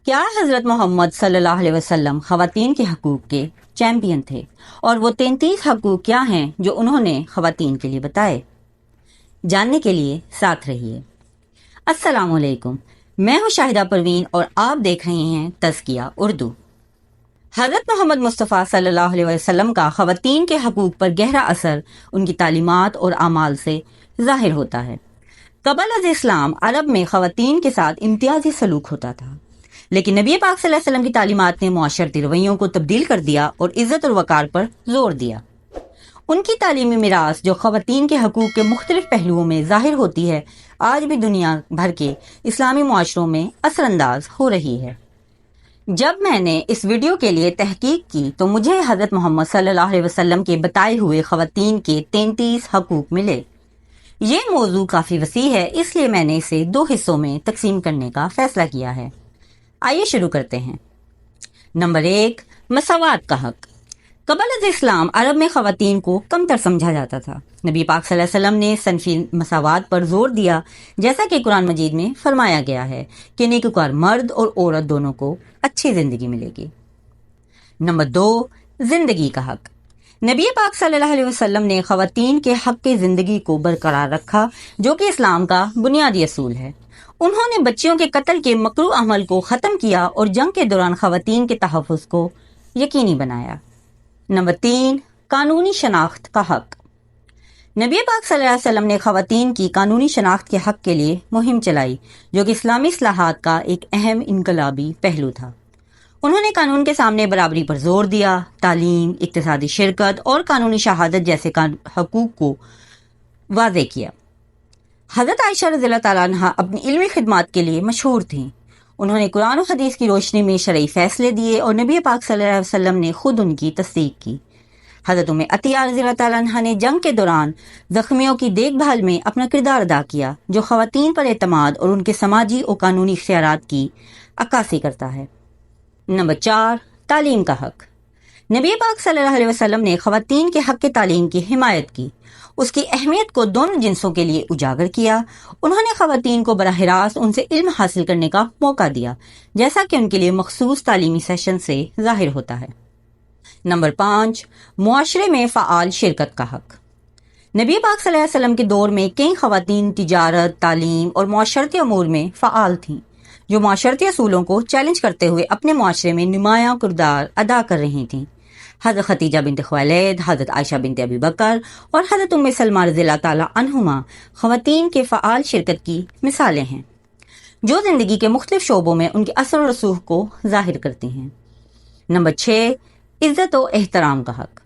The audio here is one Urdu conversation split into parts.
کیا حضرت محمد صلی اللہ علیہ وسلم خواتین کے حقوق کے چیمپئن تھے، اور وہ 33 حقوق کیا ہیں جو انہوں نے خواتین کے لیے بتائے؟ جاننے کے لیے ساتھ رہیے۔ السلام علیکم، میں ہوں شاہدہ پروین اور آپ دیکھ رہے ہیں تزکیہ اردو۔ حضرت محمد مصطفیٰ صلی اللہ علیہ وسلم کا خواتین کے حقوق پر گہرا اثر ان کی تعلیمات اور اعمال سے ظاہر ہوتا ہے۔ قبل از اسلام عرب میں خواتین کے ساتھ امتیازی سلوک ہوتا تھا، لیکن نبی پاک صلی اللہ علیہ وسلم کی تعلیمات نے معاشرتی رویوں کو تبدیل کر دیا اور عزت اور وقار پر زور دیا۔ ان کی تعلیمی میراث جو خواتین کے حقوق کے مختلف پہلوؤں میں ظاہر ہوتی ہے، آج بھی دنیا بھر کے اسلامی معاشروں میں اثر انداز ہو رہی ہے۔ جب میں نے اس ویڈیو کے لیے تحقیق کی تو مجھے حضرت محمد صلی اللہ علیہ وسلم کے بتائے ہوئے خواتین کے 33 حقوق ملے۔ یہ موضوع کافی وسیع ہے، اس لیے میں نے اسے 2 حصوں میں تقسیم کرنے کا فیصلہ کیا ہے۔ آئیے شروع کرتے ہیں۔ نمبر 1، مساوات کا حق۔ قبل از اسلام عرب میں خواتین کو کمتر سمجھا جاتا تھا۔ نبی پاک صلی اللہ علیہ وسلم نے صنفی مساوات پر زور دیا، جیسا کہ قرآن مجید میں فرمایا گیا ہے کہ نیکوکار مرد اور عورت دونوں کو اچھی زندگی ملے گی۔ نمبر 2، زندگی کا حق۔ نبی پاک صلی اللہ علیہ وسلم نے خواتین کے حق کی زندگی کو برقرار رکھا، جو کہ اسلام کا بنیادی اصول ہے۔ انہوں نے بچیوں کے قتل کے مکروہ عمل کو ختم کیا اور جنگ کے دوران خواتین کے تحفظ کو یقینی بنایا۔ نمبر 3، قانونی شناخت کا حق۔ نبی پاک صلی اللہ علیہ وسلم نے خواتین کی قانونی شناخت کے حق کے لیے مہم چلائی، جو کہ اسلامی اصلاحات کا ایک اہم انقلابی پہلو تھا۔ انہوں نے قانون کے سامنے برابری پر زور دیا، تعلیم، اقتصادی شرکت اور قانونی شہادت جیسے حقوق کو واضح کیا۔ حضرت عائشہ رضی اللہ تعالیٰ عنہ اپنی علمی خدمات کے لیے مشہور تھیں۔ انہوں نے قرآن و حدیث کی روشنی میں شرعی فیصلے دیے اور نبی پاک صلی اللہ علیہ وسلم نے خود ان کی تصدیق کی۔ حضرت ام عطیہ رضی اللہ تعالیٰ عنہ نے جنگ کے دوران زخمیوں کی دیکھ بھال میں اپنا کردار ادا کیا، جو خواتین پر اعتماد اور ان کے سماجی اور قانونی اختیارات کی عکاسی کرتا ہے۔ نمبر 4، تعلیم کا حق۔ نبی پاک صلی اللہ علیہ وسلم نے خواتین کے حق تعلیم کی حمایت کی، اس کی اہمیت کو دونوں جنسوں کے لیے اجاگر کیا۔ انہوں نے خواتین کو براہ راست ان سے علم حاصل کرنے کا موقع دیا، جیسا کہ ان کے لیے مخصوص تعلیمی سیشن سے ظاہر ہوتا ہے۔ نمبر 5، معاشرے میں فعال شرکت کا حق۔ نبی پاک صلی اللہ علیہ وسلم کے دور میں کئی خواتین تجارت، تعلیم اور معاشرتی امور میں فعال تھیں، جو معاشرتی اصولوں کو چیلنج کرتے ہوئے اپنے معاشرے میں نمایاں کردار ادا کر رہی تھیں۔ حضرت خدیجہ بنت خویلد، حضرت عائشہ بنت ابی بکر اور حضرت ام سلمہ رضی اللہ تعالیٰ عنہما خواتین کے فعال شرکت کی مثالیں ہیں، جو زندگی کے مختلف شعبوں میں ان کے اثر و رسوخ کو ظاہر کرتی ہیں۔ نمبر 6، عزت و احترام کا حق۔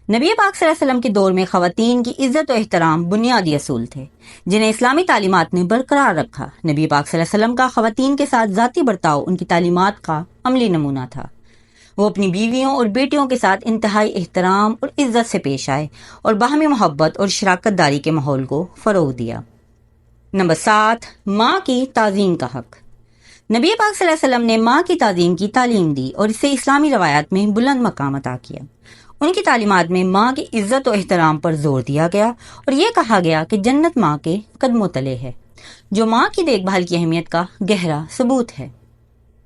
نبی پاک صلی اللہ علیہ وسلم کے دور میں خواتین کی عزت و احترام بنیادی اصول تھے، جنہیں اسلامی تعلیمات نے برقرار رکھا۔ نبی پاک صلی اللہ علیہ وسلم کا خواتین کے ساتھ ذاتی برتاؤ ان کی تعلیمات کا عملی نمونہ تھا۔ وہ اپنی بیویوں اور بیٹیوں کے ساتھ انتہائی احترام اور عزت سے پیش آئے اور باہمی محبت اور شراکت داری کے ماحول کو فروغ دیا۔ نمبر 7، ماں کی تعظیم کا حق۔ نبی پاک صلی اللہ علیہ وسلم نے ماں کی تعظیم کی تعلیم دی اور اسے اسلامی روایات میں بلند مقام عطا کیا۔ ان کی تعلیمات میں ماں کی عزت و احترام پر زور دیا گیا اور یہ کہا گیا کہ جنت ماں کے قدموں تلے ہے، جو ماں کی دیکھ بھال کی اہمیت کا گہرا ثبوت ہے۔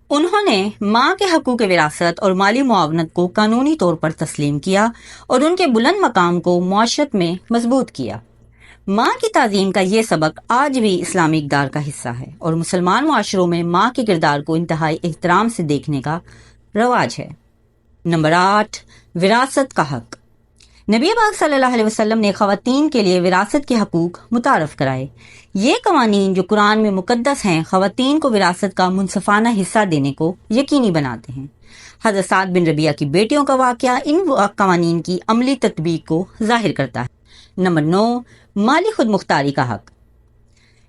انہوں نے ماں کے حقوق وراثت اور مالی معاونت کو قانونی طور پر تسلیم کیا اور ان کے بلند مقام کو معاشرت میں مضبوط کیا۔ ماں کی تعظیم کا یہ سبق آج بھی اسلامی اقدار کا حصہ ہے اور مسلمان معاشروں میں ماں کے کردار کو انتہائی احترام سے دیکھنے کا رواج ہے۔ نمبر 8، وراثت کا حق۔ نبی پاک صلی اللہ علیہ وسلم نے خواتین کے لیے وراثت کے حقوق متعارف کرائے۔ یہ قوانین جو قرآن میں مقدس ہیں، خواتین کو وراثت کا منصفانہ حصہ دینے کو یقینی بناتے ہیں۔ حضرت سعد بن ربیعہ کی بیٹیوں کا واقعہ ان قوانین کی عملی تطبیق کو ظاہر کرتا ہے۔ نمبر 9، مالی خود مختاری کا حق۔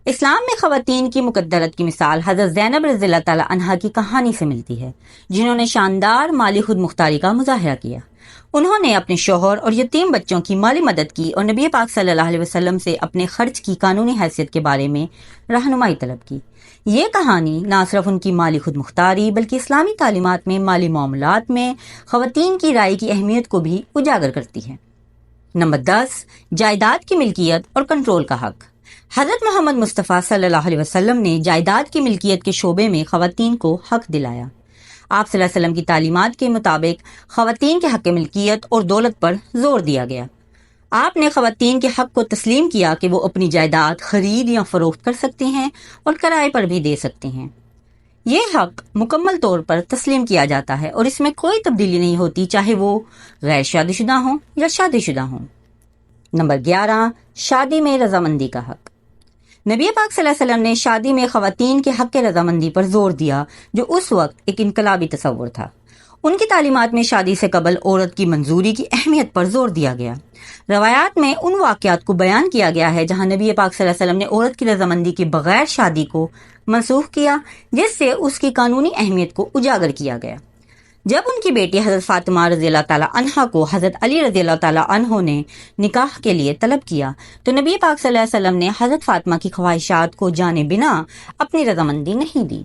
اسلام میں خواتین کی مقدرت کی مثال حضرت زینب رضی اللہ تعالیٰ عنہا کی کہانی سے ملتی ہے، جنہوں نے شاندار مالی خود مختاری کا مظاہرہ کیا۔ انہوں نے اپنے شوہر اور یتیم بچوں کی مالی مدد کی اور نبی پاک صلی اللہ علیہ وسلم سے اپنے خرچ کی قانونی حیثیت کے بارے میں رہنمائی طلب کی۔ یہ کہانی نہ صرف ان کی مالی خود مختاری بلکہ اسلامی تعلیمات میں مالی معاملات میں خواتین کی رائے کی اہمیت کو بھی اجاگر کرتی ہے۔ نمبر 10، جائیداد کی ملکیت اور کنٹرول کا حق۔ حضرت محمد مصطفیٰ صلی اللہ علیہ وسلم نے جائیداد کی ملکیت کے شعبے میں خواتین کو حق دلایا۔ آپ صلی اللہ علیہ وسلم کی تعلیمات کے مطابق خواتین کے حق ملکیت اور دولت پر زور دیا گیا۔ آپ نے خواتین کے حق کو تسلیم کیا کہ وہ اپنی جائیداد خرید یا فروخت کر سکتی ہیں اور کرائے پر بھی دے سکتی ہیں۔ یہ حق مکمل طور پر تسلیم کیا جاتا ہے اور اس میں کوئی تبدیلی نہیں ہوتی، چاہے وہ غیر شادی شدہ ہوں یا شادی شدہ ہوں۔ نمبر 11، شادی میں رضامندی کا حق۔ نبی پاک صلی اللہ علیہ وسلم نے شادی میں خواتین کے حق رضامندی پر زور دیا، جو اس وقت ایک انقلابی تصور تھا۔ ان کی تعلیمات میں شادی سے قبل عورت کی منظوری کی اہمیت پر زور دیا گیا۔ روایات میں ان واقعات کو بیان کیا گیا ہے جہاں نبی پاک صلی اللہ علیہ وسلم نے عورت کی رضامندی کے بغیر شادی کو منسوخ کیا، جس سے اس کی قانونی اہمیت کو اجاگر کیا گیا۔ جب ان کی بیٹی حضرت فاطمہ رضی اللہ تعالیٰ عنہا کو حضرت علی رضی اللہ تعالیٰ عنہ نے نکاح کے لیے طلب کیا تو نبی پاک صلی اللہ علیہ وسلم نے حضرت فاطمہ کی خواہشات کو جانے بنا اپنی رضامندی نہیں دی،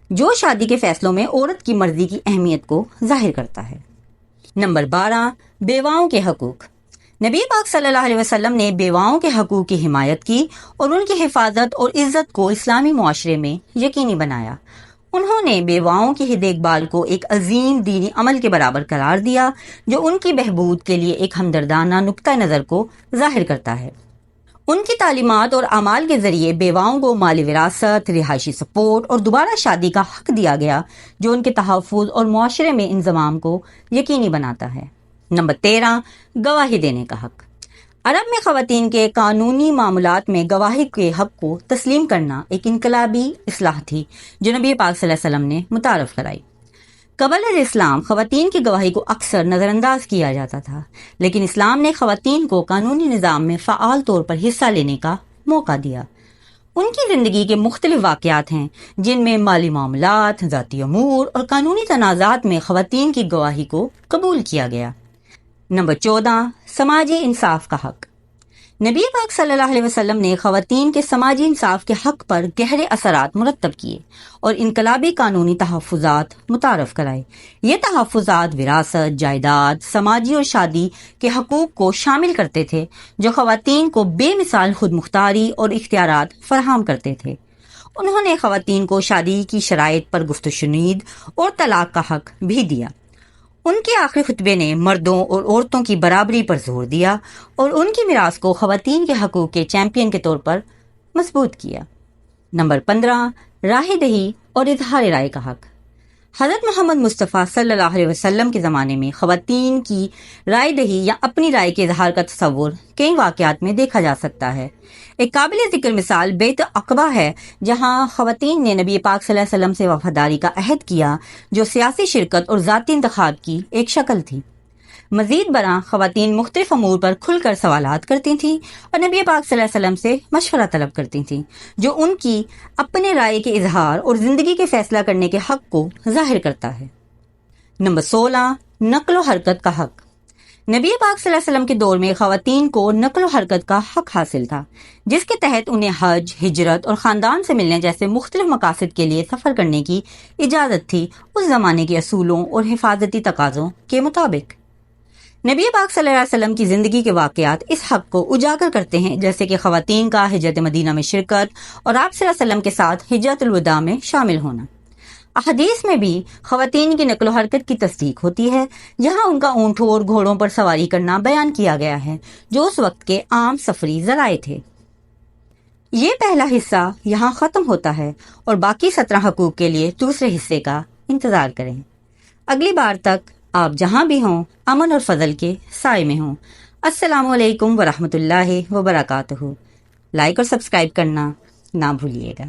جو شادی کے فیصلوں میں عورت کی مرضی کی اہمیت کو ظاہر کرتا ہے۔ نمبر 12، بیواؤں کے حقوق۔ نبی پاک صلی اللہ علیہ وسلم نے بیواؤں کے حقوق کی حمایت کی اور ان کی حفاظت اور عزت کو اسلامی معاشرے میں یقینی بنایا۔ انہوں نے بیواؤں کی دیکھ بھال کو ایک عظیم دینی عمل کے برابر قرار دیا، جو ان کی بہبود کے لیے ایک ہمدردانہ نقطہ نظر کو ظاہر کرتا ہے۔ ان کی تعلیمات اور اعمال کے ذریعے بیواؤں کو مالی وراثت، رہائشی سپورٹ اور دوبارہ شادی کا حق دیا گیا، جو ان کے تحفظ اور معاشرے میں انضمام کو یقینی بناتا ہے۔ نمبر 13، گواہی دینے کا حق۔ عرب میں خواتین کے قانونی معاملات میں گواہی کے حق کو تسلیم کرنا ایک انقلابی اصلاح تھی، جو نبی پاک صلی اللہ علیہ وسلم نے متعارف کرائی۔ قبل اسلام خواتین کی گواہی کو اکثر نظر انداز کیا جاتا تھا، لیکن اسلام نے خواتین کو قانونی نظام میں فعال طور پر حصہ لینے کا موقع دیا۔ ان کی زندگی کے مختلف واقعات ہیں جن میں مالی معاملات، ذاتی امور اور قانونی تنازعات میں خواتین کی گواہی کو قبول کیا گیا۔ نمبر 14، سماجی انصاف کا حق۔ نبی پاک صلی اللہ علیہ وسلم نے خواتین کے سماجی انصاف کے حق پر گہرے اثرات مرتب کیے اور انقلابی قانونی تحفظات متعارف کرائے۔ یہ تحفظات وراثت، جائیداد، سماجی اور شادی کے حقوق کو شامل کرتے تھے، جو خواتین کو بے مثال خود مختاری اور اختیارات فراہم کرتے تھے۔ انہوں نے خواتین کو شادی کی شرائط پر گفت و شنید اور طلاق کا حق بھی دیا۔ ان کے آخری خطبے نے مردوں اور عورتوں کی برابری پر زور دیا اور ان کی میراث کو خواتین کے حقوق کے چیمپئن کے طور پر مضبوط کیا۔ نمبر 15، راہ دہی اور اظہار رائے کا حق۔ حضرت محمد مصطفیٰ صلی اللہ علیہ وسلم کے زمانے میں خواتین کی رائے دہی یا اپنی رائے کے اظہار کا تصور کئی واقعات میں دیکھا جا سکتا ہے۔ ایک قابل ذکر مثال بیت عقبہ ہے، جہاں خواتین نے نبی پاک صلی اللہ علیہ وسلم سے وفاداری کا عہد کیا، جو سیاسی شرکت اور ذاتی انتخاب کی ایک شکل تھی۔ مزید برآں خواتین مختلف امور پر کھل کر سوالات کرتی تھیں اور نبی پاک صلی اللہ علیہ وسلم سے مشورہ طلب کرتی تھیں، جو ان کی اپنے رائے کے اظہار اور زندگی کے فیصلہ کرنے کے حق کو ظاہر کرتا ہے۔ نمبر 16، نقل و حرکت کا حق۔ نبی پاک صلی اللہ علیہ وسلم کے دور میں خواتین کو نقل و حرکت کا حق حاصل تھا، جس کے تحت انہیں حج، ہجرت اور خاندان سے ملنے جیسے مختلف مقاصد کے لیے سفر کرنے کی اجازت تھی، اس زمانے کے اصولوں اور حفاظتی تقاضوں کے مطابق۔ نبی پاک صلی اللہ علیہ وسلم کی زندگی کے واقعات اس حق کو اجاگر کرتے ہیں، جیسے کہ خواتین کا ہجرت مدینہ میں شرکت اور آپ صلی اللہ علیہ وسلم کے ساتھ ہجرت الوداع میں شامل ہونا۔ احادیث میں بھی خواتین کی نقل و حرکت کی تصدیق ہوتی ہے، جہاں ان کا اونٹوں اور گھوڑوں پر سواری کرنا بیان کیا گیا ہے، جو اس وقت کے عام سفری ذرائع تھے۔ یہ پہلا حصہ یہاں ختم ہوتا ہے اور باقی 17 حقوق کے لیے دوسرے حصے کا انتظار کریں۔ اگلی بار تک آپ جہاں بھی ہوں امن اور فضل کے سائے میں ہوں۔ السلام علیکم ورحمۃ اللہ وبرکاتہ۔ لائک اور سبسکرائب کرنا نہ بھولیے گا۔